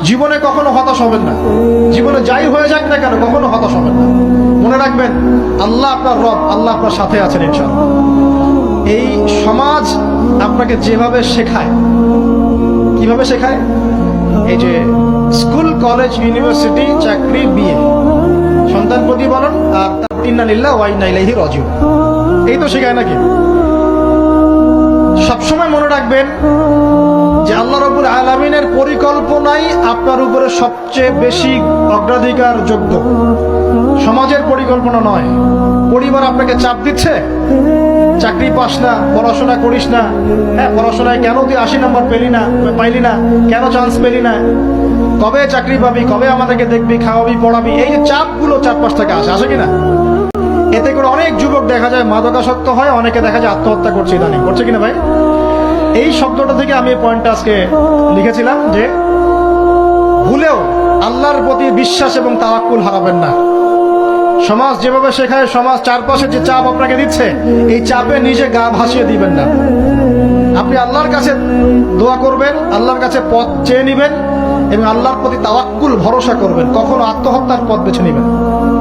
জীবনে কখনো হতাশ হবেন না। জীবনে যাই হয়ে যাক না কেন কখনো হতাশ হবেন না। মনে রাখবেন আল্লাহ আপনার রব, আল্লাহ আপনার সাথে আছেন ইনশাআল্লাহ। এই সমাজ আপনাকে যেভাবে শেখায়, কিভাবে শেখায়, এই যে স্কুল, কলেজ, ইউনিভার্সিটি, চাকরি, বিয়ে, সন্তান প্রতিপালন আর ইন্না লিল্লাহি ওয়া ইন্না ইলাইহি রাজিউন, এই তো শেখায় নাকি? সবসময় মনে রাখবেন যে আল্লাহ রাব্বুল আলামিনের পরিকল্পনাই আপনার উপরে সবচেয়ে বেশি অগ্রাধিকার যোগ্য, সমাজের পরিকল্পনা নয়। পরিবার আপনাকে চাপ দিচ্ছে, চাকরি পাস না, পড়াশোনা করিস না, হ্যাঁ পড়াশোনায় কেন তুই 80 নম্বর পাইলি না, কেন চান্স পেলি না, কবে চাকরি পাবি, কবে আমাদেরকে দেখবি, খাওয়াবি, পড়াবি, এই যে চাপগুলো চারপাশ থেকে আসে কিনা? এতে করে অনেক যুবক দেখা যায় মাদকাসক্ত হয়, অনেকে দেখা যায় আত্মহত্যা করছে, ইদানিং করছে কিনা ভাই? এই শব্দটা থেকে আমি এই পয়েন্টটা আজকে লিখেছিলাম যে ভুলেও আল্লাহর প্রতি বিশ্বাস এবং তাওয়াক্কুল হারাবেন না। সমাজ যেভাবে শেখায়, সমাজ চারপাশে যে চাপ আপনাকে দিচ্ছে, এই চাপে নিজে গা ভাসিয়ে দিবেন না। আপনি আল্লাহর কাছে দোয়া করবেন, আল্লাহর কাছে পথ চেয়ে নিবেন এবং আল্লাহর প্রতি তাওয়াক্কুল ভরসা করবেন, কখনো আত্মহত্যার পথ বেছে নিবেন।